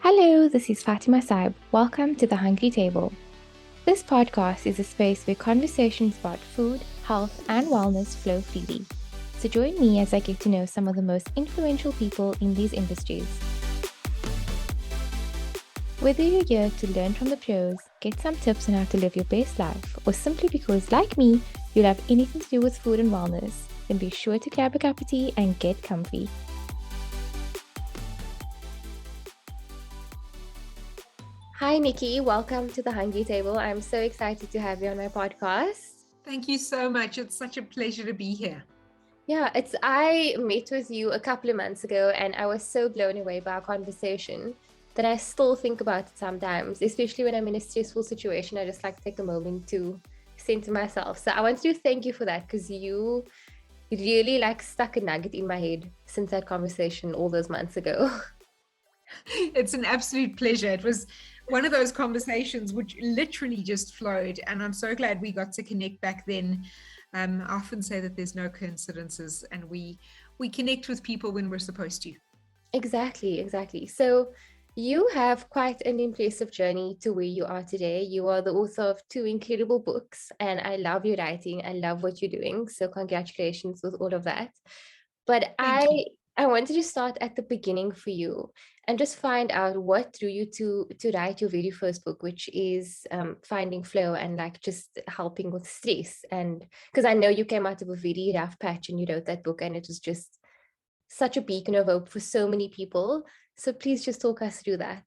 Hello, this is Fatima Saib. Welcome to The Hungry Table. This podcast is a space where conversations about food, health, and wellness flow freely. So join me as I get to know some of the most influential people in these industries. Whether you're here to learn from the pros, get some tips on how to live your best life, or simply because, like me, you love anything to do with food and wellness, then be sure to grab a cup of tea and get comfy. Hi, Nikki. Welcome to the Hungry Table. I'm so excited to have you on my podcast. Thank you so much. It's such a pleasure to be here. Yeah, I met with you a couple of months ago and I was so blown away by our conversation that I still think about it sometimes, especially when I'm in a stressful situation. I just like to take a moment to center myself. So I want to thank you for that because you really stuck a nugget in my head since that conversation all those months ago. It's an absolute pleasure. It was one of those conversations which literally just flowed, and I'm so glad we got to connect back then. I often say that there's no coincidences, and we connect with people when we're supposed to. Exactly. So you have quite an impressive journey to where you are today. You are the author of two incredible books, and I love your writing. I love what you're doing. So congratulations with all of that. But Thank you. I wanted to start at the beginning for you and just find out what drew you to write your very first book, which is Finding Flow and just helping with stress. And because I know you came out of a very rough patch and you wrote that book, and it was just such a beacon of hope for so many people. So please just talk us through that.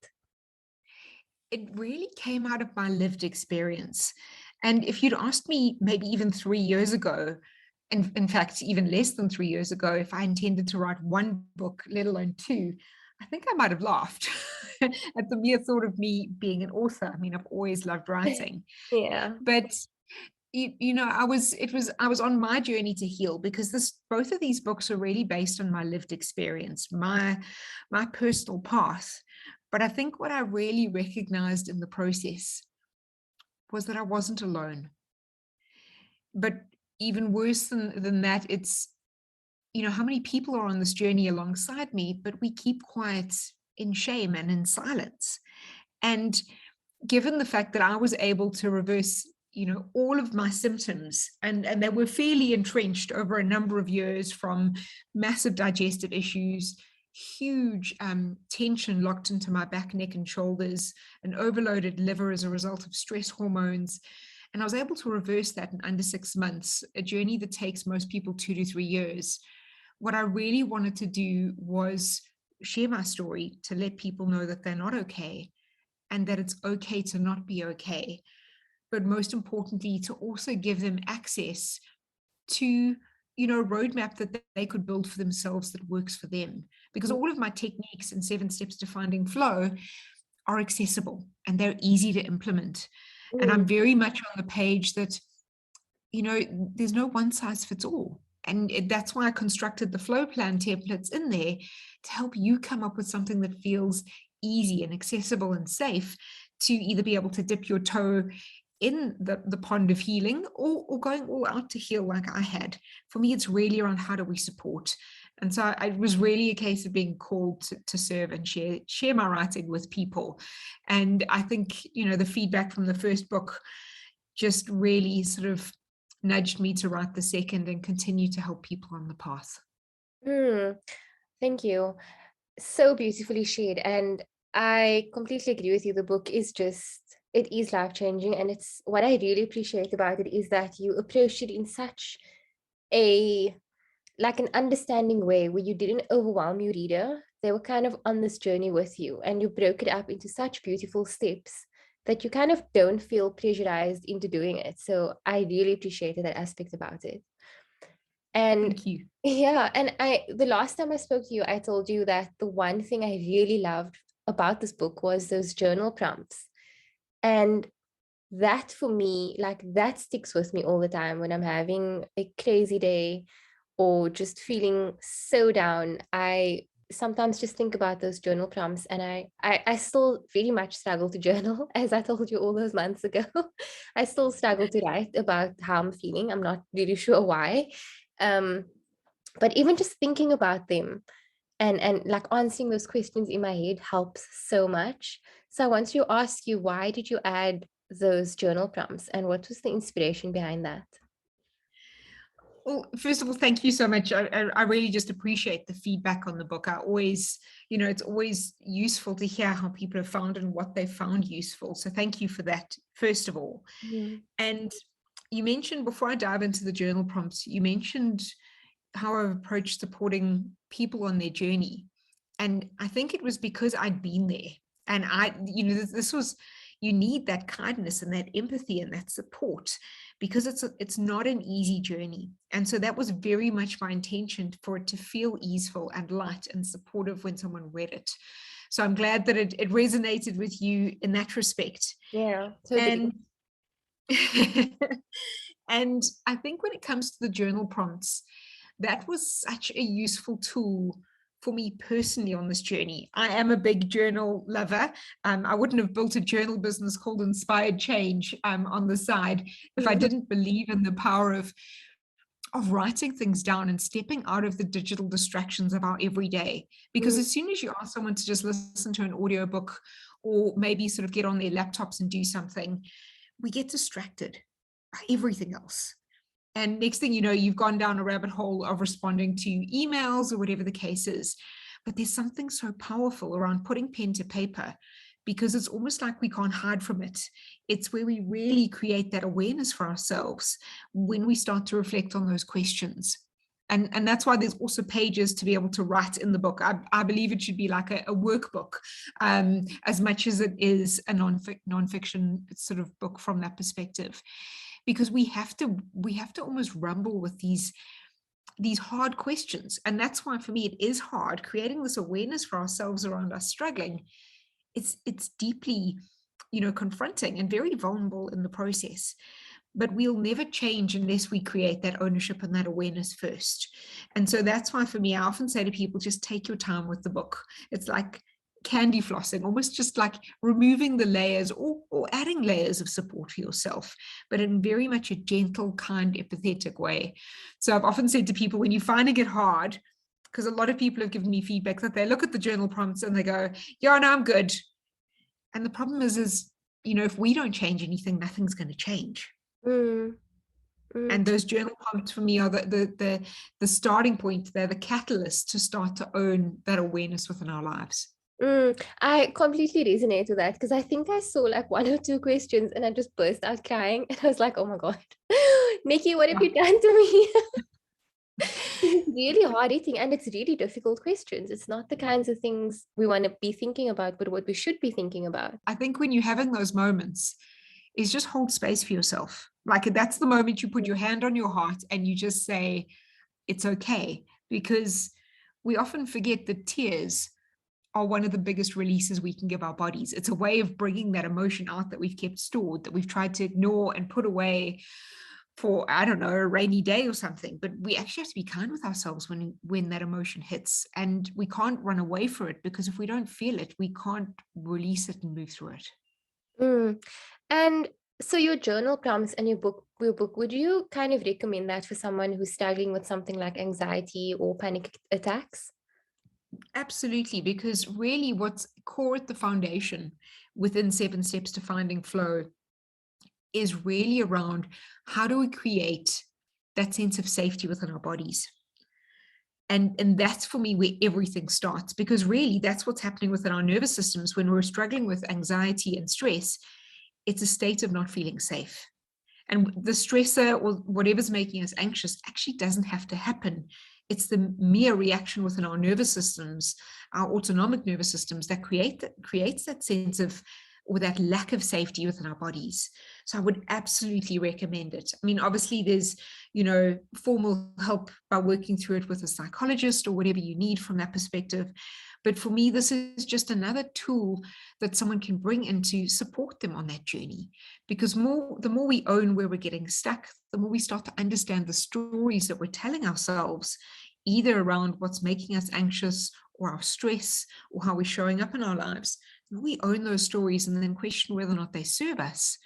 It really came out of my lived experience. And if you'd asked me maybe even 3 years ago, and in fact, even less than 3 years ago, if I intended to write one book, let alone two, I think I might have laughed at the mere thought of me being an author. I mean, I've always loved writing, Yeah. but I was on my journey to heal because both of these books are really based on my lived experience, my personal path. But I think what I really recognized in the process was that I wasn't alone. But even worse than that, it's, how many people are on this journey alongside me, but we keep quiet in shame and in silence. And given the fact that I was able to reverse, all of my symptoms, and they were fairly entrenched over a number of years, from massive digestive issues, huge tension locked into my back, neck, and shoulders, an overloaded liver as a result of stress hormones. And I was able to reverse that in under 6 months, a journey that takes most people 2 to 3 years. What I really wanted to do was share my story to let people know that they're not okay and that it's okay to not be okay. But most importantly, to also give them access to, a roadmap that they could build for themselves that works for them. Because all of my techniques and 7 steps to finding flow are accessible and they're easy to implement. And I'm very much on the page that, there's no one size fits all. And that's why I constructed the flow plan templates in there to help you come up with something that feels easy and accessible and safe to either be able to dip your toe in the pond of healing, or going all out to heal like I had. For me, it's really around how do we support. And so it was really a case of being called to serve and share my writing with people. And I think, the feedback from the first book just really sort of nudged me to write the second and continue to help people on the path. Thank you. So beautifully shared. And I completely agree with you. The book is it is life-changing. And it's what I really appreciate about it is that you approached it in such an understanding way where you didn't overwhelm your reader. They were kind of on this journey with you, and you broke it up into such beautiful steps that you kind of don't feel pressurized into doing it. So I really appreciated that aspect about it. And Thank you. yeah, and the last time I spoke to you, I told you that the one thing I really loved about this book was those journal prompts. And that for me, that sticks with me all the time when I'm having a crazy day or just feeling so down. I sometimes just think about those journal prompts, and I still very much struggle to journal, as I told you all those months ago. I still struggle to write about how I'm feeling. I'm not really sure why. Um, but even just thinking about them and like answering those questions in my head helps so much. So I want to ask you, why did you add those journal prompts, and what was the inspiration behind that? Well, first of all, thank you so much. I really just appreciate the feedback on the book. I always, it's always useful to hear how people have found and what they found useful. So thank you for that, first of all. Mm. And you mentioned, before I dive into the journal prompts, you mentioned how I've approached supporting people on their journey. And I think it was because I'd been there. And this was, you need that kindness and that empathy and that support, because it's not an easy journey. And so that was very much my intention, for it to feel easeful and light and supportive when someone read it. So I'm glad that it resonated with you in that respect. Yeah, totally. And and I think when it comes to the journal prompts, that was such a useful tool for me personally on this journey. I am a big journal lover. I wouldn't have built a journal business called Inspired Change on the side if I didn't believe in the power of writing things down and stepping out of the digital distractions of our everyday. Because as soon as you ask someone to just listen to an audiobook, or maybe sort of get on their laptops and do something, we get distracted by everything else. And next thing you know, you've gone down a rabbit hole of responding to emails or whatever the case is. But there's something so powerful around putting pen to paper, because it's almost like we can't hide from it. It's where we really create that awareness for ourselves when we start to reflect on those questions. And that's why there's also pages to be able to write in the book. I believe it should be like a workbook, as much as it is a nonfiction sort of book from that perspective, because we have to almost rumble with these hard questions. And that's why for me it is hard creating this awareness for ourselves around us struggling. It's deeply, confronting and very vulnerable in the process. But we'll never change unless we create that ownership and that awareness first. And so that's why for me, I often say to people, just take your time with the book. It's like candy flossing, almost just like removing the layers, or adding layers of support for yourself, but in very much a gentle, kind, empathetic way. So I've often said to people, when you're finding it hard, because a lot of people have given me feedback that they look at the journal prompts and they go, yeah, no, I'm good. And the problem is, if we don't change anything, nothing's going to change. And those journal prompts for me are the starting point. They're the catalyst to start to own that awareness within our lives. I completely resonate with that, because I think I saw like one or two questions and I just burst out crying, and I was like, oh my God, Nicky, what have you done to me? It's really hard eating, and it's really difficult questions. It's not the kinds of things we want to be thinking about, but what we should be thinking about. I think when you're having those moments, is just hold space for yourself. Like, that's the moment you put your hand on your heart and you just say, it's okay. Because we often forget that tears are one of the biggest releases we can give our bodies. It's a way of bringing that emotion out that we've kept stored, that we've tried to ignore and put away for, I don't know, a rainy day or something. But we actually have to be kind with ourselves when that emotion hits, and we can't run away from it, because if we don't feel it, we can't release it and move through it. And so your journal prompts and your book, would you kind of recommend that for someone who's struggling with something like anxiety or panic attacks? Absolutely, because really what's core at the foundation within 7 Steps to Finding Flow is really around, how do we create that sense of safety within our bodies? And that's for me where everything starts, because really that's what's happening within our nervous systems when we're struggling with anxiety and stress. It's a state of not feeling safe. And the stressor or whatever's making us anxious actually doesn't have to happen. It's the mere reaction within our nervous systems, our autonomic nervous systems, that creates that sense of, or that lack of safety within our bodies. So I would absolutely recommend it. I mean, obviously there's, formal help by working through it with a psychologist or whatever you need from that perspective. But for me, this is just another tool that someone can bring in to support them on that journey. Because the more we own where we're getting stuck, the more we start to understand the stories that we're telling ourselves, either around what's making us anxious or our stress or how we're showing up in our lives. The more we own those stories and then question whether or not they serve us,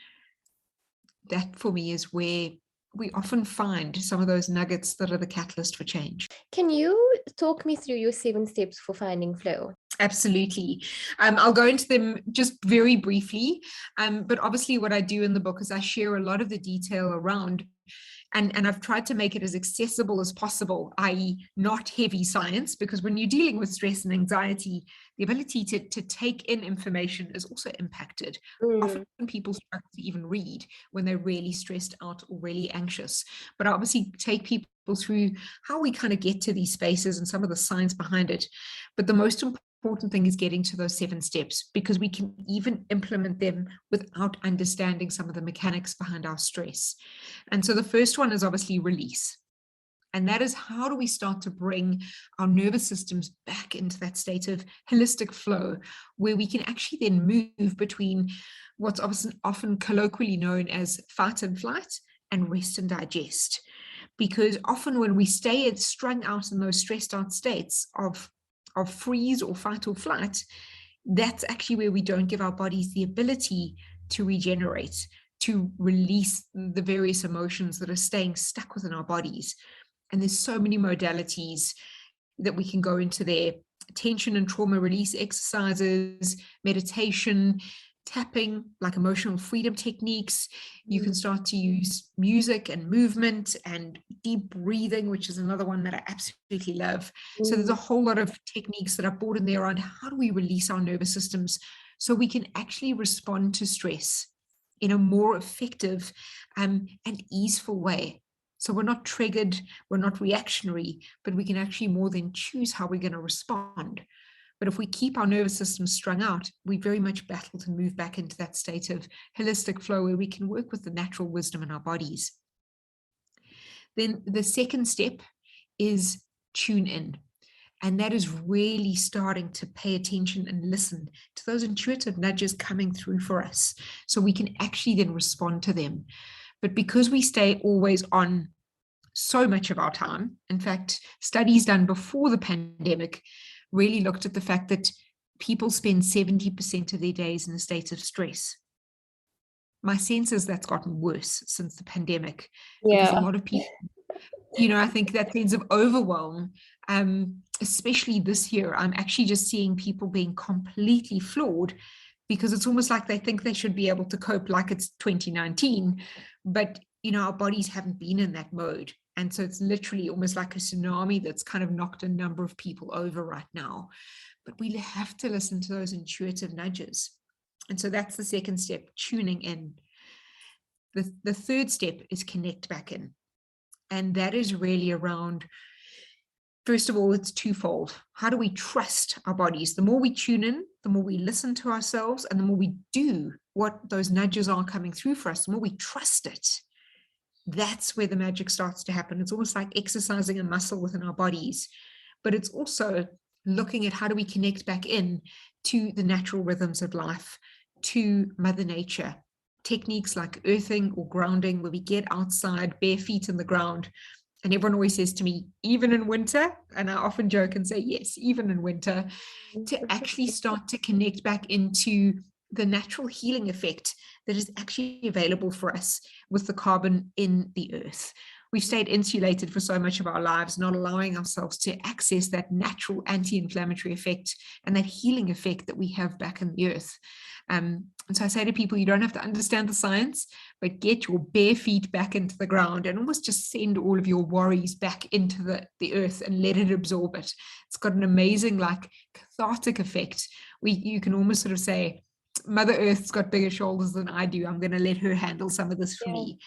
that for me is where we often find some of those nuggets that are the catalyst for change. Can you talk me through your 7 steps for finding flow? Absolutely. I'll go into them just very briefly. But obviously what I do in the book is I share a lot of the detail around, and I've tried to make it as accessible as possible, i.e. not heavy science, because when you're dealing with stress and anxiety, the ability to take in information is also impacted. Often people struggle to even read when they're really stressed out or really anxious. But I obviously take people through how we kind of get to these spaces and some of the science behind it. But the most important thing is getting to those 7 steps, because we can even implement them without understanding some of the mechanics behind our stress. And so the first one is obviously release. And that is, how do we start to bring our nervous systems back into that state of holistic flow, where we can actually then move between what's often colloquially known as fight and flight and rest and digest. Because often when we stay strung out in those stressed out states of freeze or fight or flight, that's actually where we don't give our bodies the ability to regenerate, to release the various emotions that are staying stuck within our bodies. And there's so many modalities that we can go into there: tension and trauma release exercises, meditation, tapping, like emotional freedom techniques. You can start to use music and movement and deep breathing, which is another one that I absolutely love. So there's a whole lot of techniques that are brought in there on how do we release our nervous systems so we can actually respond to stress in a more effective and easeful way. So we're not triggered, we're not reactionary, but we can actually more than choose how we're going to respond. But if we keep our nervous system strung out, we very much battle to move back into that state of holistic flow where we can work with the natural wisdom in our bodies. Then the second step is tune in. And that is really starting to pay attention and listen to those intuitive nudges coming through for us, so we can actually then respond to them. But because we stay always on so much of our time, in fact, studies done before the pandemic really looked at the fact that people spend 70% of their days in a state of stress. My sense is that's gotten worse since the pandemic, because a lot of people, I think that sense of overwhelm, especially this year, I'm actually just seeing people being completely flawed, because it's almost like they think they should be able to cope like it's 2019, but our bodies haven't been in that mode. And so it's literally almost like a tsunami that's kind of knocked a number of people over right now. But we have to listen to those intuitive nudges. And so that's the second step, tuning in. The third step is connect back in. And that is really around, first of all, it's twofold. How do we trust our bodies? The more we tune in, the more we listen to ourselves, and the more we do what those nudges are coming through for us, the more we trust it. That's where the magic starts to happen. It's almost like exercising a muscle within our bodies, but it's also looking at how do we connect back in to the natural rhythms of life, to Mother Nature. Techniques like earthing or grounding, where we get outside, bare feet in the ground. And everyone always says to me, even in winter, and I often joke and say, yes, even in winter, to actually start to connect back into the natural healing effect that is actually available for us with the carbon in the earth. We've stayed insulated for so much of our lives, not allowing ourselves to access that natural anti-inflammatory effect and that healing effect that we have back in the earth. And so I say to people, you don't have to understand the science, but get your bare feet back into the ground and almost just send all of your worries back into the earth and let it absorb it. It's got an amazing, cathartic effect. You can almost sort of say, Mother Earth's got bigger shoulders than I do. I'm going to let her handle some of this for me.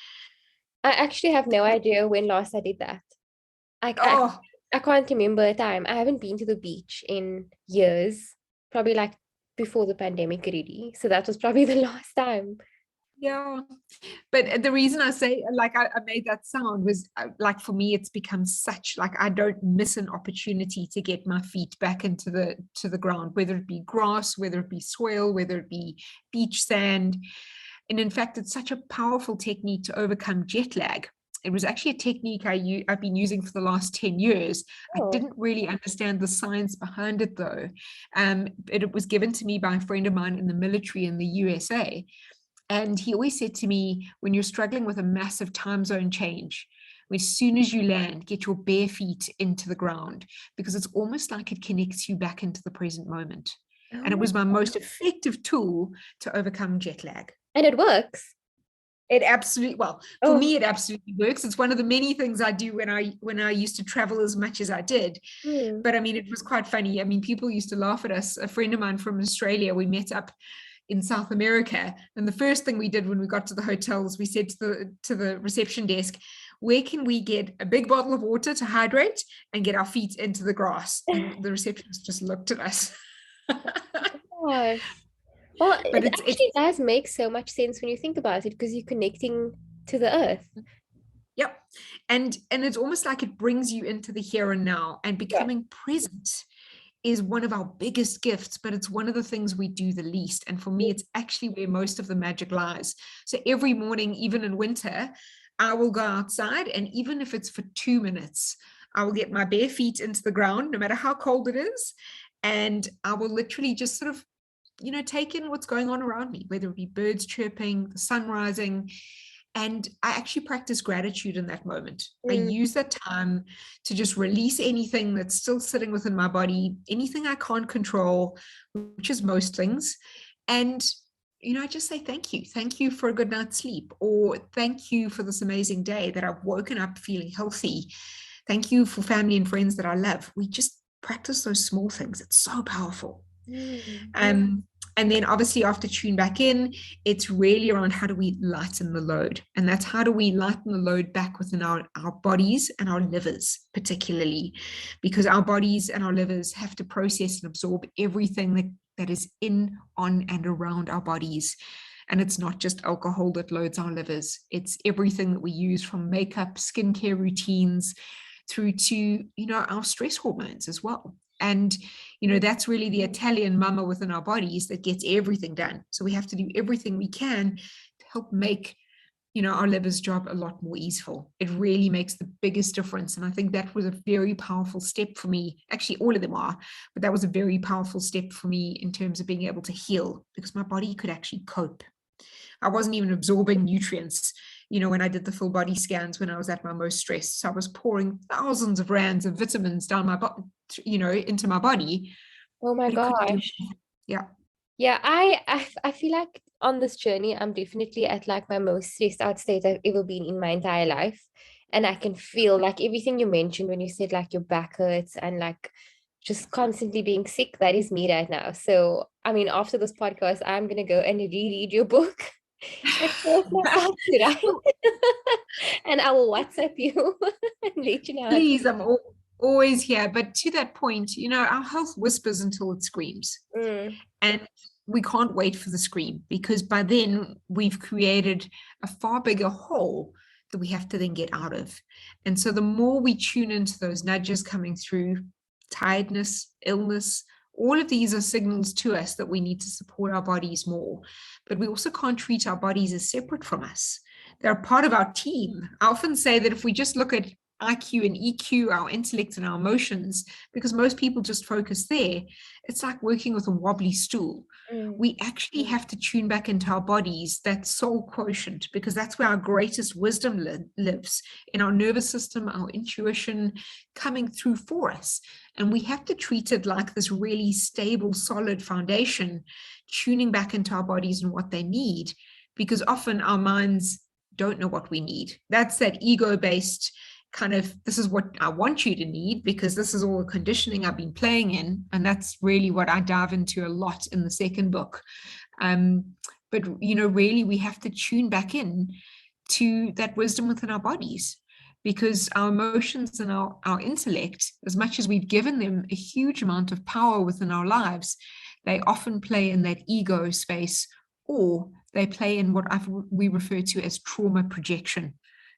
I actually have no idea when last I did that. I can't remember a time. I haven't been to the beach in years, probably before the pandemic already. So that was probably the last time. Yeah, but the reason I say I made that sound was for me, it's become such I don't miss an opportunity to get my feet back into the ground, whether it be grass, whether it be soil, whether it be beach sand. And in fact, it's such a powerful technique to overcome jet lag. It was actually a technique I've been using for the last 10 years. I didn't really understand the science behind it, though. It was given to me by a friend of mine in the military in the USA. And he always said to me, when you're struggling with a massive time zone change, as soon as you land, get your bare feet into the ground, because it's almost like it connects you back into the present moment. And it Oh, was my most effective tool to overcome jet lag. and it works. It absolutely, well, for Oh, me, it absolutely works. It's one of the many things I do when I used to travel as much as I did. But I mean, it was quite funny. I mean, people used to laugh at us. A friend of mine from Australia, we met up in South America, and the first thing we did when we got to the hotels, we said to the reception desk, where can we get a big bottle of water to hydrate and get our feet into the grass? And the receptionist just looked at us. gosh. Well, But it actually does make so much sense when you think about it, because you're connecting to the earth. yep. And it's almost like it brings you into the here and now, and Yeah. becoming present is one of our biggest gifts, but it's one of the things we do the least. And for me, it's actually where most of the magic lies. So every morning, even in winter, I will go outside, and even if it's for 2 minutes, I will get my bare feet into the ground, no matter how cold it is. And I will literally just sort of, take in what's going on around me, whether it be birds chirping, the sun rising. And I actually practice gratitude in that moment. I use that time to just release anything that's still sitting within my body, anything I can't control, which is most things. And, I just say thank you. Thank you for a good night's sleep, or thank you for this amazing day that I've woken up feeling healthy. Thank you for family and friends that I love. We just practice those small things. It's so powerful. And then obviously after tune back in, it's really around how do we lighten the load? And that's how do we lighten the load back within our bodies and our livers, particularly, because our bodies and our livers have to process and absorb everything that is in, on, and around our bodies. And it's not just alcohol that loads our livers. It's everything that we use, from makeup, skincare routines, through to, our stress hormones as well. And, that's really the Italian mama within our bodies that gets everything done. So we have to do everything we can to help make, our liver's job a lot more easeful. It really makes the biggest difference. And I think that was a very powerful step for me. Actually, all of them are, but that was a very powerful step for me in terms of being able to heal, because my body could actually cope. I wasn't even absorbing nutrients, when I did the full body scans when I was at my most stressed. So I was pouring thousands of rands of vitamins down my body, into my body. Oh my But it couldn't do gosh. anything. Yeah. Yeah, I feel like on this journey, I'm definitely at like my most stressed out state I've ever been in my entire life. And I can feel like everything you mentioned when you said like your back hurts and like just constantly being sick. That is me right now. So, I mean, after this podcast, I'm gonna go and reread your book and force myself to write. And I will WhatsApp you and let you know how Please, I'm always here. But to that point, our health whispers until it screams. And we can't wait for the scream, because by then we've created a far bigger hole that we have to then get out of. And so the more we tune into those nudges coming through, tiredness, illness, all of these are signals to us that we need to support our bodies more. But we also can't treat our bodies as separate from us. They're part of our team. I often say that if we just look at IQ and EQ, our intellect and our emotions, because most people just focus there, it's like working with a wobbly stool. We actually have to tune back into our bodies, that soul quotient, because that's where our greatest wisdom lives, in our nervous system, our intuition coming through for us. And we have to treat it like this really stable, solid foundation, tuning back into our bodies and what they need, because often our minds don't know what we need. That's that ego-based kind of, this is what I want you to need because this is all the conditioning I've been playing in. And that's really what I dive into a lot in the second book. But, really we have to tune back in to that wisdom within our bodies, because our emotions and our intellect, as much as we've given them a huge amount of power within our lives, they often play in that ego space, or they play in what we refer to as trauma projection.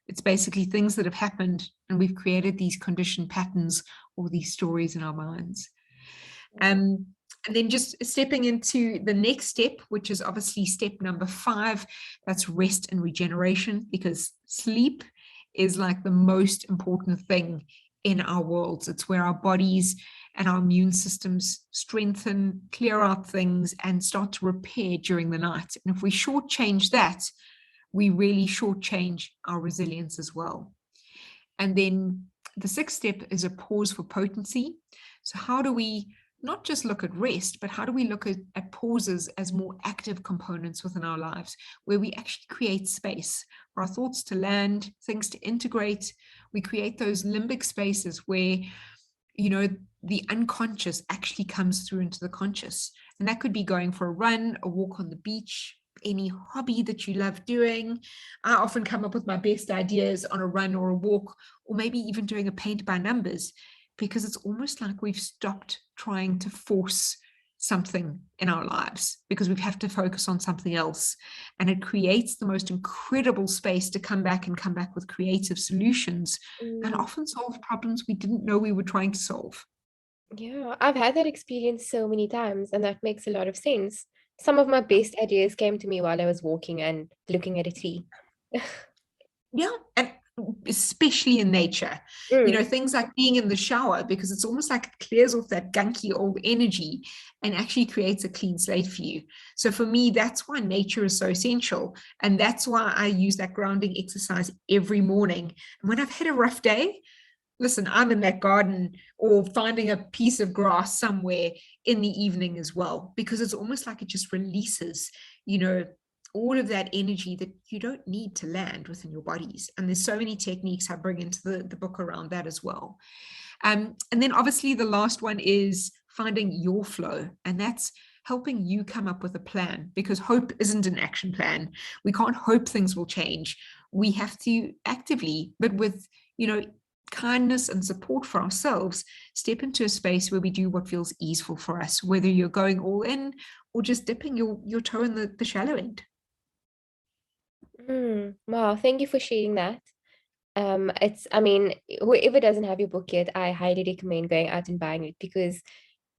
It's basically things that have happened and we've created these conditioned patterns or these stories in our minds. And then just stepping into the next step, which is obviously step number 5, that's rest and regeneration, because sleep is like the most important thing in our worlds. It's where our bodies and our immune systems strengthen, clear out things, and start to repair during the night. And if we shortchange that, we really shortchange our resilience as well. And then the sixth step is a pause for potency. So how do we not just look at rest, but how do we look at pauses as more active components within our lives, where we actually create space for our thoughts to land, things to integrate. We create those limbic spaces where, you know, the unconscious actually comes through into the conscious. And that could be going for a run, a walk on the beach, any hobby that you love doing. I often come up with my best ideas on a run or a walk, or maybe even doing a paint by numbers, because it's almost like we've stopped trying to force something in our lives because we have to focus on something else. And it creates the most incredible space to come back with creative solutions and often solve problems we didn't know we were trying to solve. Yeah, I've had that experience so many times, and that makes a lot of sense. Some of my best ideas came to me while I was walking and looking at a tree. Yeah, and especially in nature, you know, things like being in the shower, because it's almost like it clears off that gunky old energy and actually creates a clean slate for you. So for me, that's why nature is so essential. And that's why I use that grounding exercise every morning. And when I've had a rough day, listen, I'm in that garden or finding a piece of grass somewhere in the evening as well, because it's almost like it just releases, you know, all of that energy that you don't need to land within your bodies. And there's so many techniques I bring into the book around that as well. And then obviously the last one is finding your flow. And that's helping you come up with a plan, because hope isn't an action plan. We can't hope things will change. We have to actively, but with, you know, kindness and support for ourselves, step into a space where we do what feels easeful for us, whether you're going all in or just dipping your toe in the shallow end. Wow, thank you for sharing that. I mean, whoever doesn't have your book yet, I highly recommend going out and buying it, because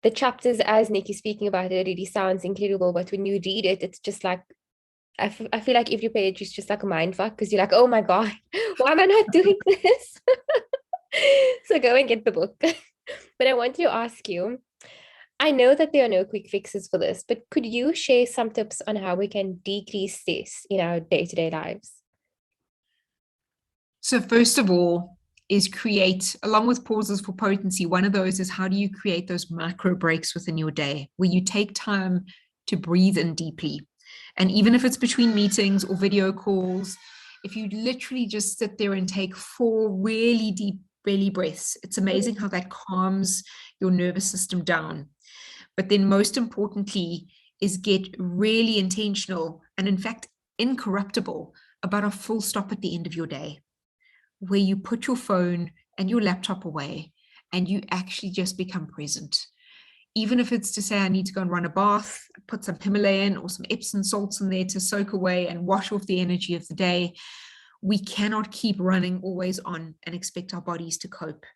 the chapters, as Nicky's speaking about it, really sounds incredible. But when you read it, it's just like, I feel like every page is just like a mind fuck, because you're like, oh my God, why am I not doing this? So go and get the book. But I want to ask you, I know that there are no quick fixes for this, but could you share some tips on how we can decrease stress in our day-to-day lives? So first of all is create, along with pauses for potency, one of those is how do you create those micro breaks within your day where you take time to breathe in deeply. And even if it's between meetings or video calls, if you literally just sit there and take 4 really deep belly breaths, it's amazing how that calms your nervous system down. But then most importantly is get really intentional and in fact incorruptible about a full stop at the end of your day, where you put your phone and your laptop away and you actually just become present. Even if it's to say, I need to go and run a bath, put some Himalayan or some Epsom salts in there to soak away and wash off the energy of the day. We cannot keep running always on and expect our bodies to cope.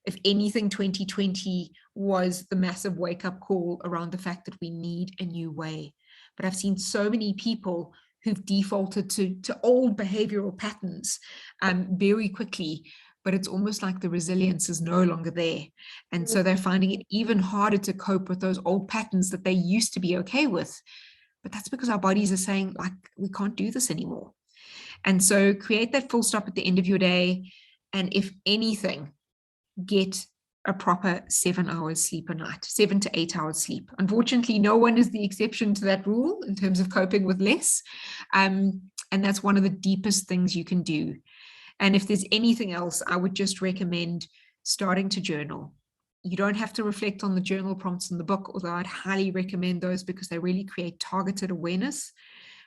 If anything, 2020 was the massive wake-up call around the fact that we need a new way. But I've seen so many people who've defaulted to old behavioral patterns very quickly, but it's almost like the resilience is no longer there. And so they're finding it even harder to cope with those old patterns that they used to be okay with. But that's because our bodies are saying, like, we can't do this anymore. And so create that full stop at the end of your day. And if anything, get a proper 7 hours sleep a night, 7 to 8 hours sleep. Unfortunately, no one is the exception to that rule in terms of coping with less. And that's one of the deepest things you can do. And if there's anything else, I would just recommend starting to journal. You don't have to reflect on the journal prompts in the book, although I'd highly recommend those because they really create targeted awareness.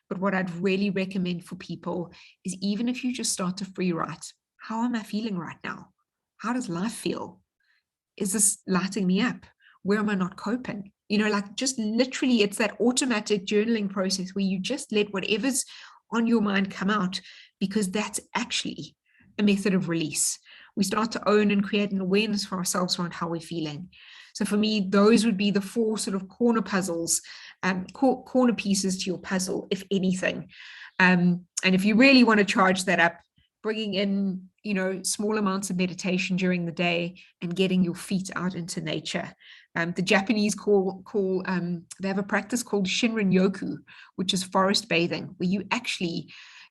But what I'd really recommend for people is, even if you just start to free write, how am I feeling right now? How does life feel? Is this lighting me up? Where am I not coping? You know, like just literally, it's that automatic journaling process where you just let whatever's on your mind come out, because that's actually a method of release. We start to own and create an awareness for ourselves around how we're feeling. So for me, those would be the 4 sort of corner puzzles, corner pieces to your puzzle, if anything. And if you really want to charge that up, bringing in, small amounts of meditation during the day and getting your feet out into nature. The Japanese they have a practice called Shinrin Yoku, which is forest bathing, where you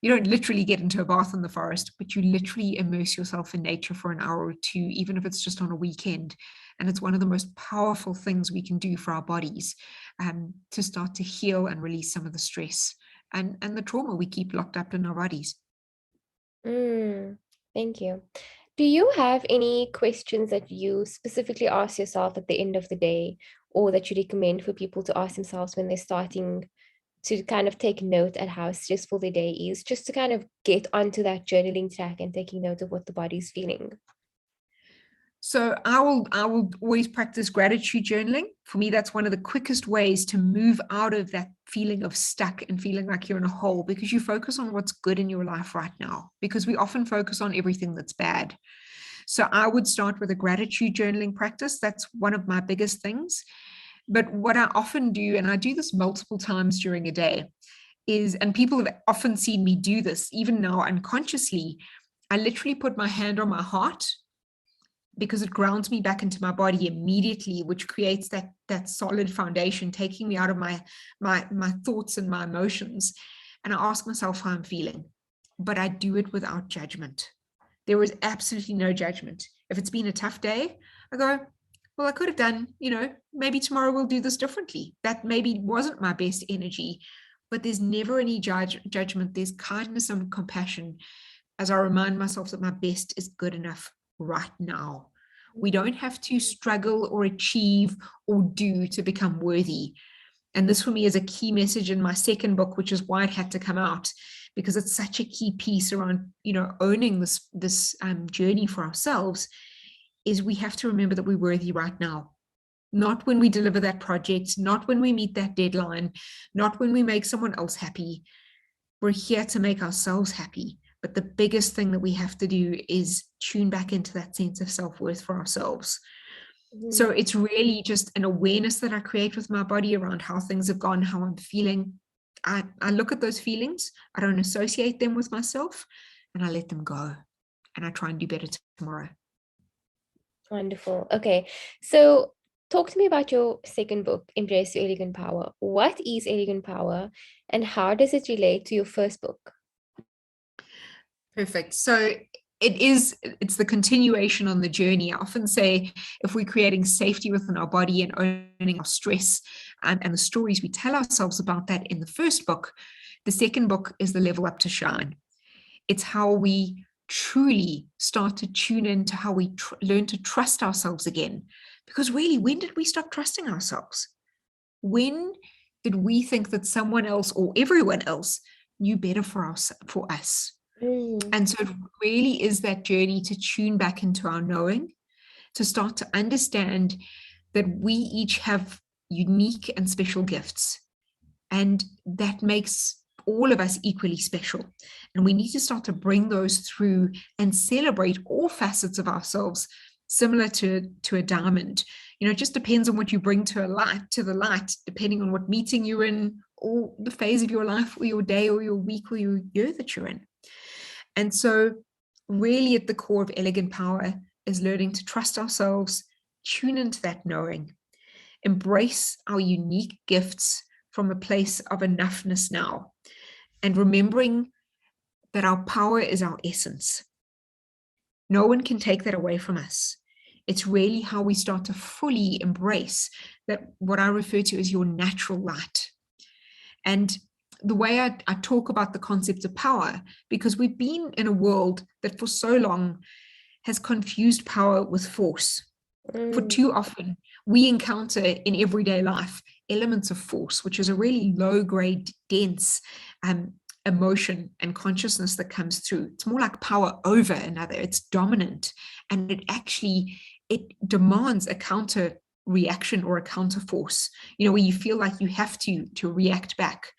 don't literally get into a bath in the forest, but you literally immerse yourself in nature for an hour or two, even if it's just on a weekend. And it's one of the most powerful things we can do for our bodies, to start to heal and release some of the stress and the trauma we keep locked up in our bodies. Thank you. Do you have any questions that you specifically ask yourself at the end of the day, or that you recommend for people to ask themselves when they're starting to kind of take note at how stressful the day is, just to kind of get onto that journaling track and taking note of what the body's feeling? So I will always practice gratitude journaling. For me, that's one of the quickest ways to move out of that feeling of stuck and feeling like you're in a hole, because you focus on what's good in your life right now, because we often focus on everything that's bad. So I would start with a gratitude journaling practice. That's one of my biggest things. But what I often do, and I do this multiple times during a day, and people have often seen me do this, even now unconsciously, I literally put my hand on my heart, because it grounds me back into my body immediately, which creates that solid foundation, taking me out of my thoughts and my emotions. And I ask myself how I'm feeling, but I do it without judgment. There is absolutely no judgment. If it's been a tough day, I go, well, I could have done, maybe tomorrow we'll do this differently. That maybe wasn't my best energy, but there's never any judgment. There's kindness and compassion as I remind myself that my best is good enough right now. We don't have to struggle or achieve or do to become worthy. And this for me is a key message in my second book, which is why it had to come out, because it's such a key piece around, owning this journey for ourselves, is we have to remember that we're worthy right now. Not when we deliver that project, not when we meet that deadline, not when we make someone else happy. We're here to make ourselves happy. But the biggest thing that we have to do is tune back into that sense of self-worth for ourselves. So it's really just an awareness that I create with my body around how things have gone, how I'm feeling. I look at those feelings, I don't associate them with myself, and I let them go. And I try and do better tomorrow. Wonderful. Okay. So talk to me about your second book, Embrace Your Elegant Power. What is elegant power, and how does it relate to your first book? Perfect. So it's the continuation on the journey. I often say, if we're creating safety within our body and owning our stress and the stories we tell ourselves about that in the first book, the second book is the level up to shine. It's how we truly start to tune into how we learn to trust ourselves again. Because really, when did we stop trusting ourselves? When did we think that someone else or everyone else knew better for us? And so it really is that journey to tune back into our knowing, to start to understand that we each have unique and special gifts. And that makes all of us equally special. And we need to start to bring those through and celebrate all facets of ourselves, similar to a diamond. It just depends on what you bring to the light, depending on what meeting you're in, or the phase of your life or your day or your week or your year that you're in. And so really at the core of elegant power is learning to trust ourselves, tune into that knowing, embrace our unique gifts from a place of enoughness now, and remembering that our power is our essence. No one can take that away from us. It's really how we start to fully embrace that, what I refer to as your natural light. And the way I talk about the concept of power, because we've been in a world that for so long has confused power with force. For too often, we encounter in everyday life elements of force, which is a really low-grade, dense emotion and consciousness that comes through. It's more like power over another. It's dominant, and it demands a counter reaction or a counter force, where you feel like you have to react back.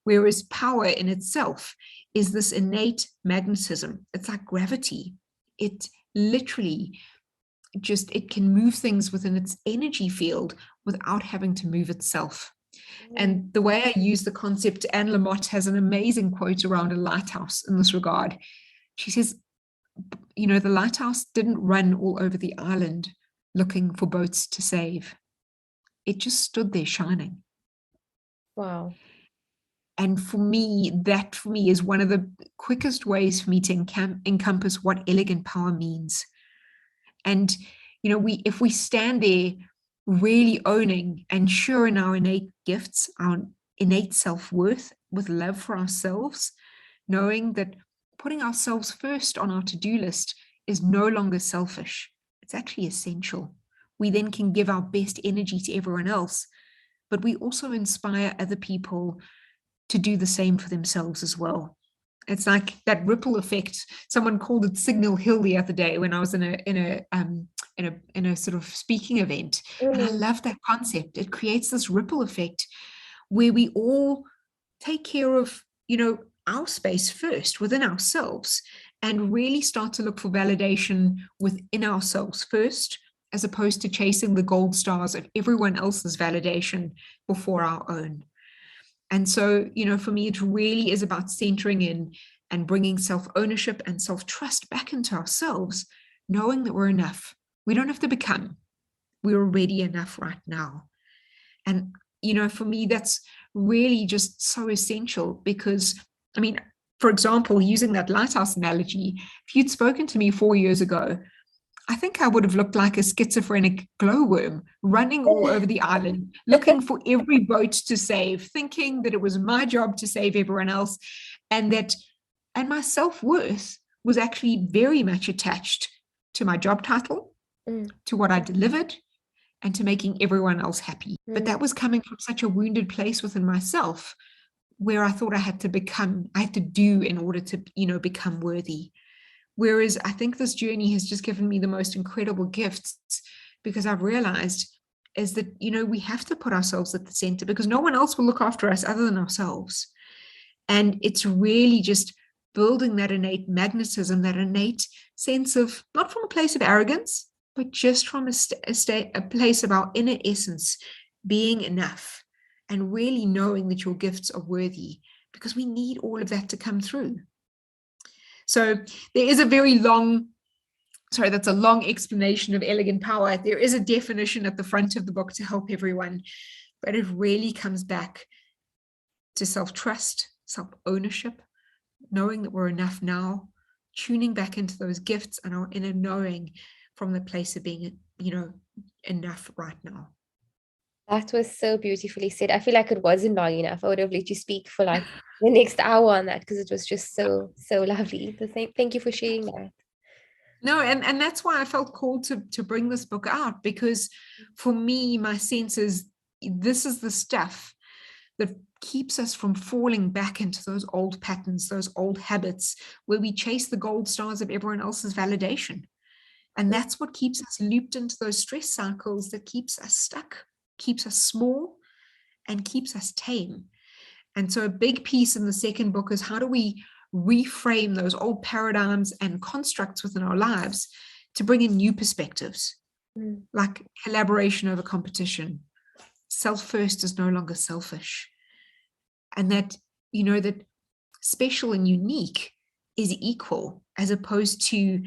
Whereas power in itself is this innate magnetism. It's like gravity. It literally it can move things within its energy field without having to move itself. And the way I use the concept, Anne Lamott has an amazing quote around a lighthouse in this regard. She says, the lighthouse didn't run all over the island looking for boats to save. It just stood there shining. Wow. And that for me is one of the quickest ways for me to encompass what elegant power means. And, if we stand there really owning and sure in our innate gifts, our innate self-worth with love for ourselves, knowing that putting ourselves first on our to-do list is no longer selfish. It's actually essential. We then can give our best energy to everyone else, but we also inspire other people to do the same for themselves as well. It's like that ripple effect. Someone called it Signal Hill the other day when I was in a sort of speaking event, and I love that concept. It creates this ripple effect where we all take care of, our space first within ourselves, and really start to look for validation within ourselves first, as opposed to chasing the gold stars of everyone else's validation before our own. And so, for me, it really is about centering in and bringing self-ownership and self-trust back into ourselves, knowing that we're enough. We don't have to become. We're already enough right now. And, for me, that's really just so essential because, for example, using that lighthouse analogy, if you'd spoken to me 4 years ago, I think I would have looked like a schizophrenic glowworm running all over the island, looking for every boat to save, thinking that it was my job to save everyone else. And my self-worth was actually very much attached to my job title, to what I delivered, and to making everyone else happy. But that was coming from such a wounded place within myself, where I thought I had to do in order to, become worthy. Whereas I think this journey has just given me the most incredible gifts, because I've realized is that, we have to put ourselves at the center, because no one else will look after us other than ourselves. And it's really just building that innate magnetism, that innate sense of, not from a place of arrogance, but just from a place of our inner essence being enough, and really knowing that your gifts are worthy, because we need all of that to come through. So there is that's a long explanation of elegant power. There is a definition at the front of the book to help everyone, but it really comes back to self-trust, self-ownership, knowing that we're enough now, tuning back into those gifts and our inner knowing from the place of being, enough right now. That was so beautifully said. I feel like it wasn't long enough. I would have let you speak for like the next hour on that, because it was just so lovely. So thank you for sharing that. No, and that's why I felt called to bring this book out, because for me, my sense is this is the stuff that keeps us from falling back into those old patterns, those old habits where we chase the gold stars of everyone else's validation. And that's what keeps us looped into those stress cycles, that keeps us stuck, keeps us small, and keeps us tame. And so a big piece in the second book is, how do we reframe those old paradigms and constructs within our lives to bring in new perspectives, like collaboration over competition. Self first is no longer selfish. And that, that special and unique is equal, as opposed to,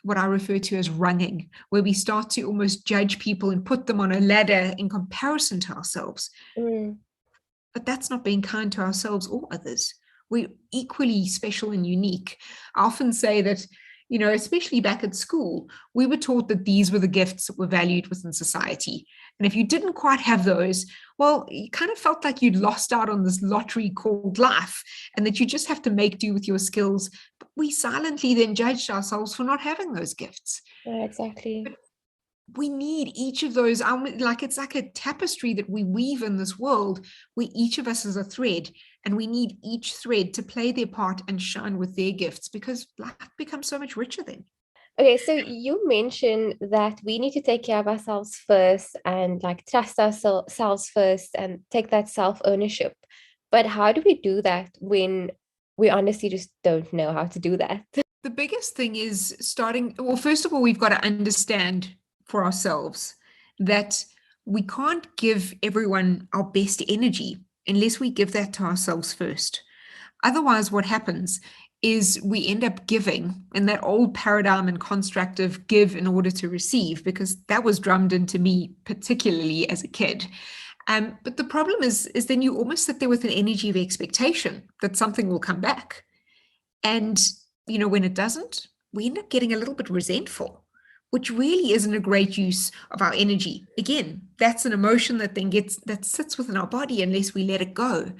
what I refer to as running, where we start to almost judge people and put them on a ladder in comparison to ourselves. But that's not being kind to ourselves or others. We're equally special and unique. I often say that, especially back at school, we were taught that these were the gifts that were valued within society. And if you didn't quite have those, well, you kind of felt like you'd lost out on this lottery called life, and that you just have to make do with your skills. But we silently then judged ourselves for not having those gifts. Yeah, exactly. But we need each of those, it's like a tapestry that we weave in this world, where each of us is a thread, and we need each thread to play their part and shine with their gifts, because life becomes so much richer then. Okay, so you mentioned that we need to take care of ourselves first, and like trust ourselves first, and take that self-ownership. But how do we do that when we honestly just don't know how to do that? The biggest thing is first of all, we've got to understand for ourselves that we can't give everyone our best energy unless we give that to ourselves first. Otherwise, what happens is we end up giving in that old paradigm and construct of give in order to receive, because that was drummed into me, particularly as a kid. But the problem is then you almost sit there with an energy of expectation that something will come back. And, when it doesn't, we end up getting a little bit resentful, which really isn't a great use of our energy. Again, that's an emotion that sits within our body unless we let it go.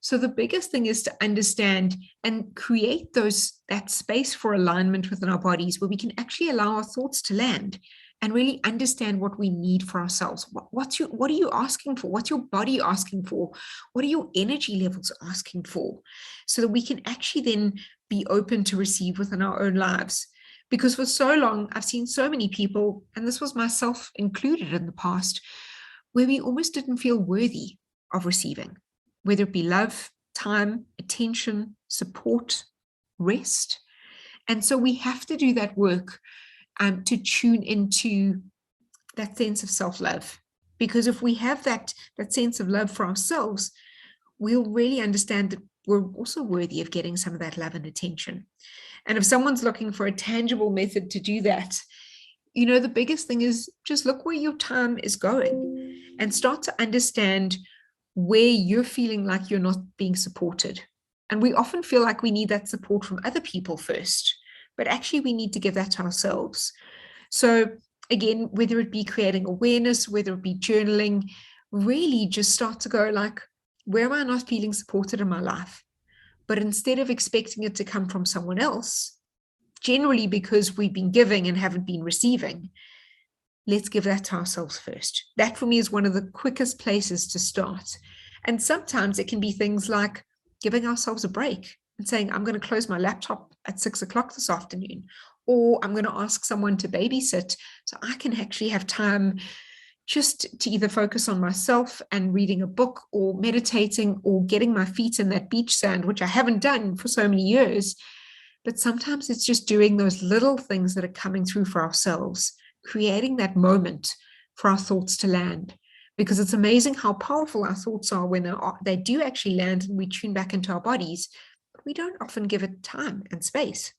So the biggest thing is to understand and create that space for alignment within our bodies where we can actually allow our thoughts to land and really understand what we need for ourselves. What are you asking for? What's your body asking for? What are your energy levels asking for? So that we can actually then be open to receive within our own lives. Because for so long, I've seen so many people, and this was myself included in the past, where we almost didn't feel worthy of receiving, whether it be love, time, attention, support, rest. And so we have to do that work to tune into that sense of self-love. Because if we have that sense of love for ourselves, we'll really understand that we're also worthy of getting some of that love and attention. And if someone's looking for a tangible method to do that, the biggest thing is just look where your time is going and start to understand where you're feeling like you're not being supported. And we often feel like we need that support from other people first, but actually we need to give that to ourselves. So again, whether it be creating awareness, whether it be journaling, really just start to go like, where am I not feeling supported in my life? But instead of expecting it to come from someone else, generally because we've been giving and haven't been receiving, let's give that to ourselves first. That for me is one of the quickest places to start. And sometimes it can be things like giving ourselves a break and saying, I'm going to close my laptop at 6:00 this afternoon, or I'm going to ask someone to babysit so I can actually have time just to either focus on myself and reading a book or meditating or getting my feet in that beach sand, which I haven't done for so many years. But sometimes it's just doing those little things that are coming through for ourselves, creating that moment for our thoughts to land. Because it's amazing how powerful our thoughts are when they do actually land and we tune back into our bodies, but we don't often give it time and space.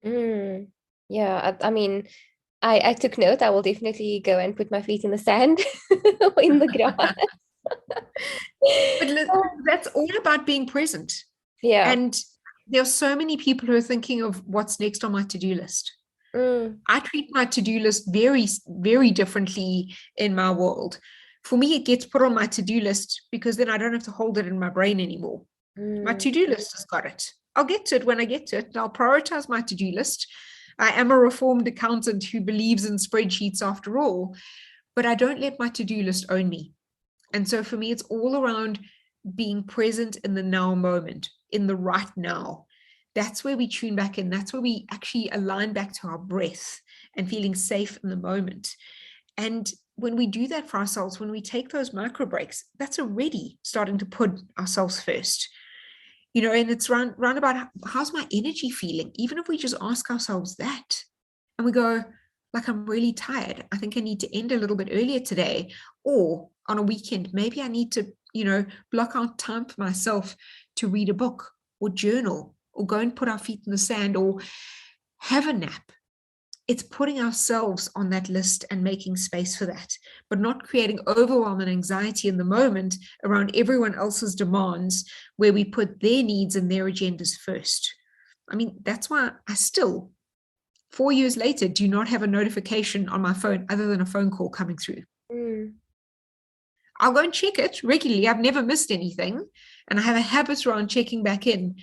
Yeah, I mean, I took note. I will definitely go and put my feet in the sand or in the grass. But that's all about being present. Yeah. And there are so many people who are thinking of what's next on my to-do list. I treat my to-do list very, very differently in my world. For me, it gets put on my to-do list because then I don't have to hold it in my brain anymore. My to-do list has got it. I'll get to it when I get to it, and I'll prioritize my to-do list. I am a reformed accountant who believes in spreadsheets after all, but I don't let my to-do list own me. And so for me, it's all around being present in the now moment, in the right now. That's where we tune back in. That's where we actually align back to our breath and feeling safe in the moment. And when we do that for ourselves, when we take those micro breaks, that's already starting to put ourselves first. And it's round about how's my energy feeling? Even if we just ask ourselves that and we go, like, I'm really tired. I think I need to end a little bit earlier today, or on a weekend, maybe I need to, block out time for myself to read a book or journal or go and put our feet in the sand or have a nap. It's putting ourselves on that list and making space for that, but not creating overwhelm and anxiety in the moment around everyone else's demands where we put their needs and their agendas first. I mean, that's why I still, 4 years later, do not have a notification on my phone other than a phone call coming through. I'll go and check it regularly. I've never missed anything. And I have a habit around checking back in,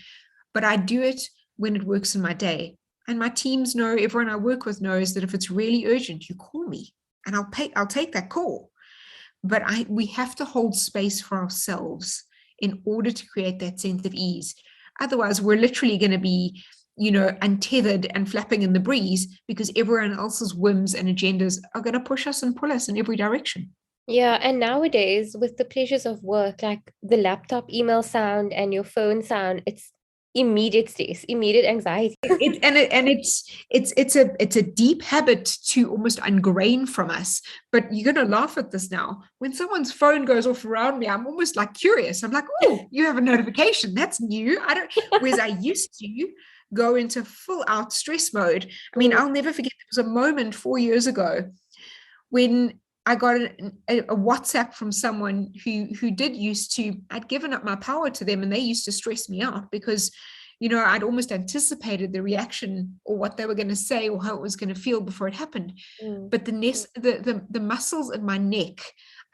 but I do it when it works in my day. And my teams know, everyone I work with knows that if it's really urgent, you call me and I'll take that call. But we have to hold space for ourselves in order to create that sense of ease. Otherwise, we're literally going to be, untethered and flapping in the breeze because everyone else's whims and agendas are going to push us and pull us in every direction. Yeah, and nowadays with the pressures of work, like the laptop email sound and your phone sound, it's immediate stress, immediate anxiety. It's a deep habit to almost ingrain from us. But you're gonna laugh at this now. When someone's phone goes off around me, I'm almost like curious. I'm like, oh, you have a notification. That's new. I don't. Whereas I used to go into full out stress mode. I mean, I'll never forget. There was a moment 4 years ago when I got a WhatsApp from someone who did used to, I'd given up my power to them, and they used to stress me out because, you know, I'd almost anticipated the reaction or what they were going to say or how it was going to feel before it happened. But the muscles in my neck,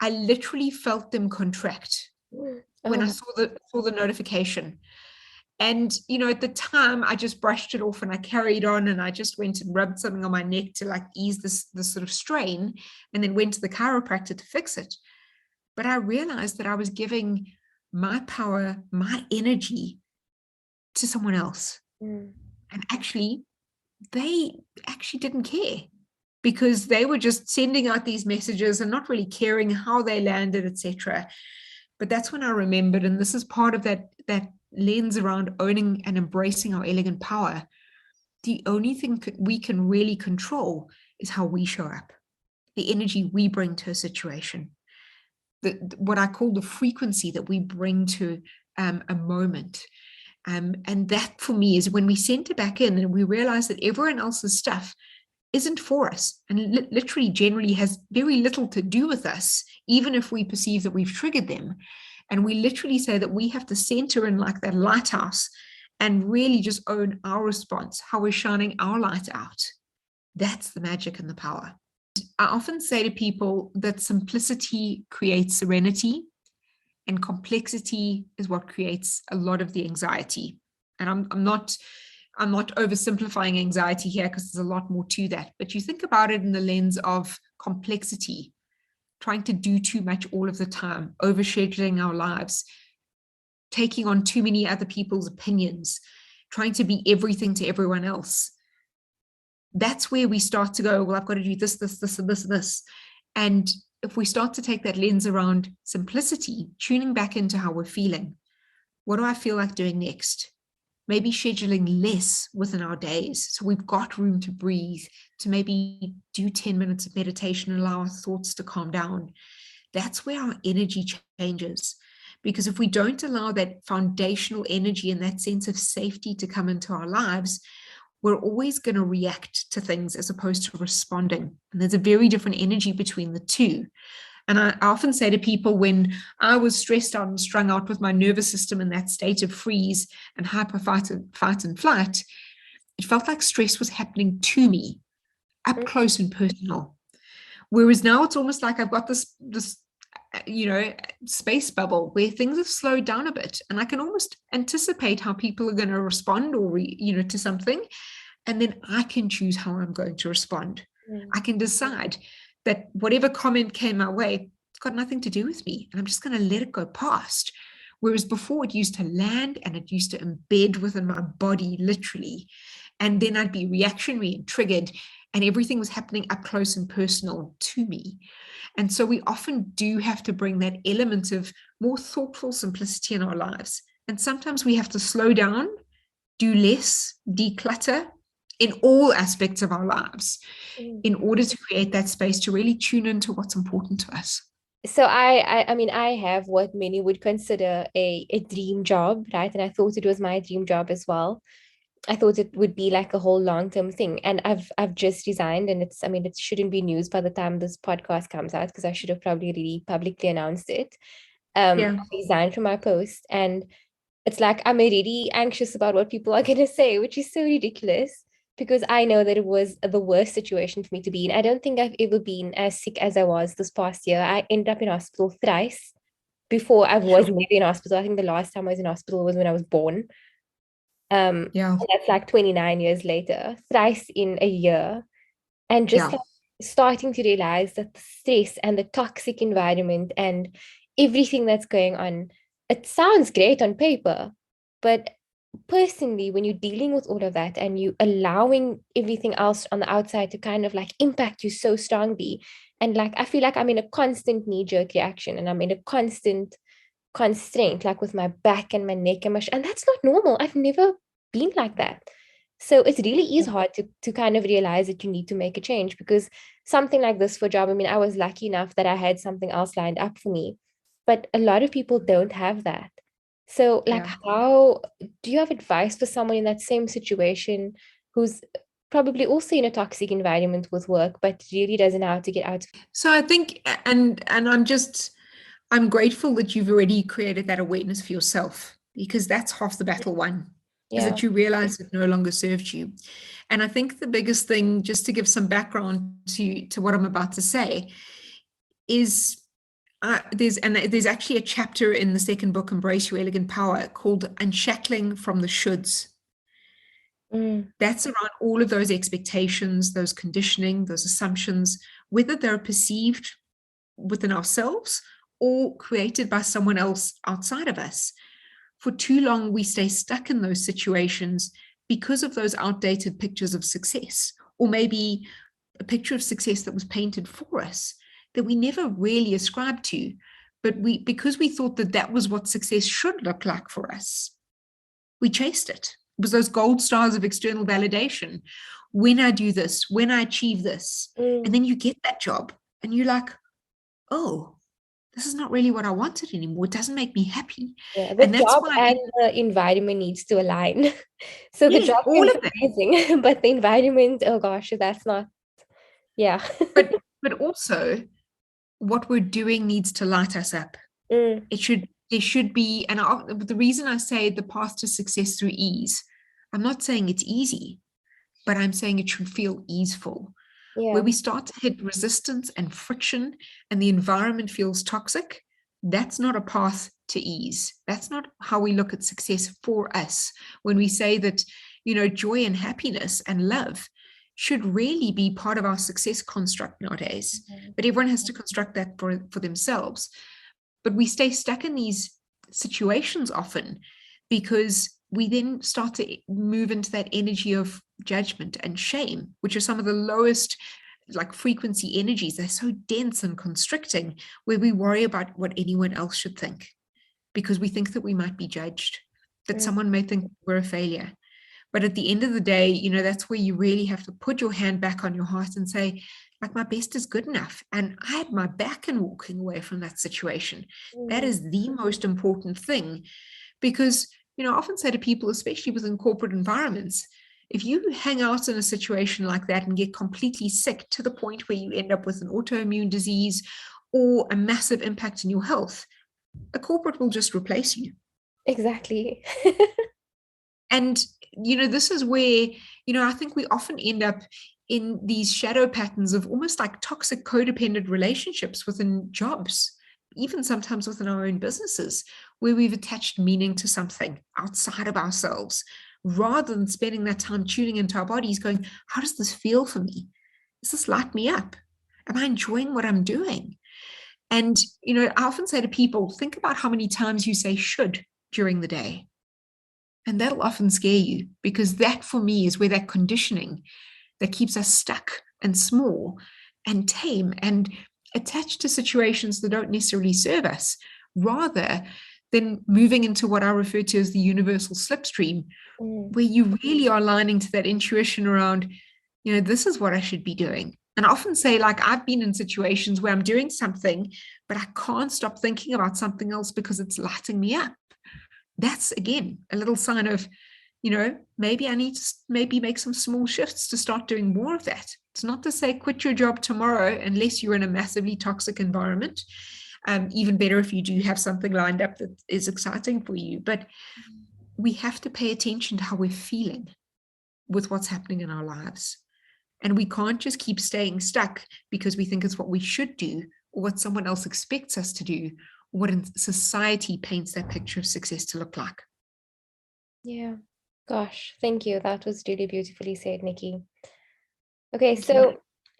I literally felt them contract when I saw the notification. And, you know, at the time I just brushed it off and I carried on, and I just went and rubbed something on my neck to like ease this sort of strain, and then went to the chiropractor to fix it. But I realized that I was giving my power, my energy to someone else. And actually, they actually didn't care, because they were just sending out these messages and not really caring how they landed, etc. But that's when I remembered, and this is part of that lens around owning and embracing our elegant power. The only thing we can really control is how we show up, the energy we bring to a situation, what I call the frequency that we bring to a moment. And that for me is when we center back in and we realize that everyone else's stuff isn't for us, and literally generally has very little to do with us, even if we perceive that we've triggered them. And we literally say that we have to center in like that lighthouse and really just own our response, how we're shining our light out. That's the magic and the power. I often say to people that simplicity creates serenity, and complexity is what creates a lot of the anxiety. And I'm not oversimplifying anxiety here, because there's a lot more to that. But you think about it in the lens of complexity, trying to do too much all of the time, overscheduling our lives, taking on too many other people's opinions, trying to be everything to everyone else. That's where we start to go, well, I've got to do this, this, this, and this, and this. And if we start to take that lens around simplicity, tuning back into how we're feeling, what do I feel like doing next? Maybe scheduling less within our days, so we've got room to breathe, to maybe do 10 minutes of meditation and allow our thoughts to calm down. That's where our energy changes. Because if we don't allow that foundational energy and that sense of safety to come into our lives, we're always going to react to things as opposed to responding. And there's a very different energy between the two. And I often say to people, when I was stressed out and strung out with my nervous system in that state of freeze and hyper fight and flight, it felt like stress was happening to me, up close and personal. Whereas now it's almost like I've got this you know, space bubble where things have slowed down a bit, and I can almost anticipate how people are going to respond or to something, and then I can choose how I'm going to respond. I can decide that whatever comment came my way, it's got nothing to do with me, and I'm just going to let it go past. Whereas before, it used to land and it used to embed within my body, literally, and then I'd be reactionary and triggered, and everything was happening up close and personal to me. And so we often do have to bring that element of more thoughtful simplicity in our lives. And sometimes we have to slow down, do less, declutter in all aspects of our lives in order to create that space to really tune into what's important to us. So I mean, I have what many would consider a dream job, right? And I thought it was my dream job as well. I thought it would be like a whole long-term thing. And I've just resigned, and it shouldn't be news by the time this podcast comes out, because I should have probably really publicly announced it. I resigned from my post, and it's like I'm already anxious about what people are going to say, which is so ridiculous, because I know that it was the worst situation for me to be in. I don't think I've ever been as sick as I was this past year. I ended up in hospital thrice before. I was never in hospital. I think the last time I was in hospital was when I was born. And that's like 29 years later, thrice in a year. And just like starting to realize that the stress and the toxic environment and everything that's going on, it sounds great on paper, but personally, when you're dealing with all of that and you allowing everything else on the outside to kind of like impact you so strongly, and like I feel like I'm in a constant knee-jerk reaction, and I'm in a constant constraint, like with my back and my neck and and that's not normal. I've never been like that. So it really is hard to kind of realize that you need to make a change, because something like this for job, I mean, I was lucky enough that I had something else lined up for me, but a lot of people don't have that. So like, Yeah. how do you have advice for someone in that same situation who's probably also in a toxic environment with work, but really doesn't know how to get out? So I think, and I'm grateful that you've already created that awareness for yourself, because that's half the battle won, is Yeah. that you realize it no longer served you. And I think the biggest thing, just to give some background to what I'm about to say, is there's actually a chapter in the second book, Embrace Your Elegant Power, called Unshackling from the Shoulds. That's around all of those expectations, those conditioning, those assumptions, whether they're perceived within ourselves or created by someone else outside of us. For too long, we stay stuck in those situations because of those outdated pictures of success, or maybe a picture of success that was painted for us that we never really ascribed to, but because we thought that that was what success should look like for us, we chased it. It was those gold stars of external validation. When I do this, when I achieve this, and then you get that job and you're like, oh, this is not really what I wanted anymore. It doesn't make me happy. Yeah, the And that's job why, and the environment needs to align. So the yes, job all can of be that. amazing, but the environment, oh gosh, that's not, yeah. But also what we're doing needs to light us up. There should be, and the reason I say the path to success through ease, I'm not saying it's easy, but I'm saying it should feel easeful. Where Yeah. we start to hit resistance and friction and the environment feels toxic, that's not a path to ease. That's not how we look at success for us. When we say that, joy and happiness and love should really be part of our success construct nowadays, but everyone has to construct that for themselves. But we stay stuck in these situations often because we then start to move into that energy of judgment and shame, which are some of the lowest like frequency energies. They're so dense and constricting, where we worry about what anyone else should think because we think that we might be judged, that someone may think we're a failure. But at the end of the day, that's where you really have to put your hand back on your heart and say, like, my best is good enough. And I had my back in walking away from that situation. That is the most important thing. Because, I often say to people, especially within corporate environments, if you hang out in a situation like that and get completely sick to the point where you end up with an autoimmune disease or a massive impact in your health, a corporate will just replace you. Exactly. And, this is where, I think we often end up in these shadow patterns of almost like toxic codependent relationships within jobs, even sometimes within our own businesses, where we've attached meaning to something outside of ourselves, rather than spending that time tuning into our bodies, going, how does this feel for me? Does this light me up? Am I enjoying what I'm doing? And, I often say to people, think about how many times you say should during the day. And that'll often scare you, because that for me is where that conditioning that keeps us stuck and small and tame and attached to situations that don't necessarily serve us, rather than moving into what I refer to as the universal slipstream, where you really are aligning to that intuition around, this is what I should be doing. And I often say, like, I've been in situations where I'm doing something, but I can't stop thinking about something else because it's lighting me up. That's, again, a little sign of, maybe I need to maybe make some small shifts to start doing more of that. It's not to say quit your job tomorrow unless you're in a massively toxic environment. Even better if you do have something lined up that is exciting for you. But we have to pay attention to how we're feeling with what's happening in our lives. And we can't just keep staying stuck because we think it's what we should do or what someone else expects us to do, or what in society paints that picture of success to look like. Yeah. Gosh, thank you. That was really beautifully said, Nicky. Okay, Thank you. so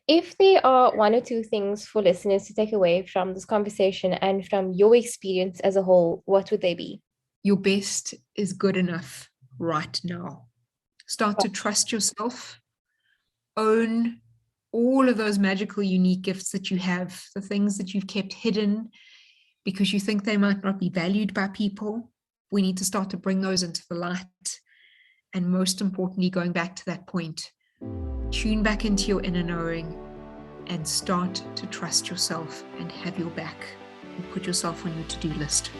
if there are one or two things for listeners to take away from this conversation and from your experience as a whole, what would they be? Your best is good enough right now. Start to trust yourself. Own all of those magical, unique gifts that you have, the things that you've kept hidden, because you think they might not be valued by people. We need to start to bring those into the light. And most importantly, going back to that point, tune back into your inner knowing and start to trust yourself and have your back and put yourself on your to-do list.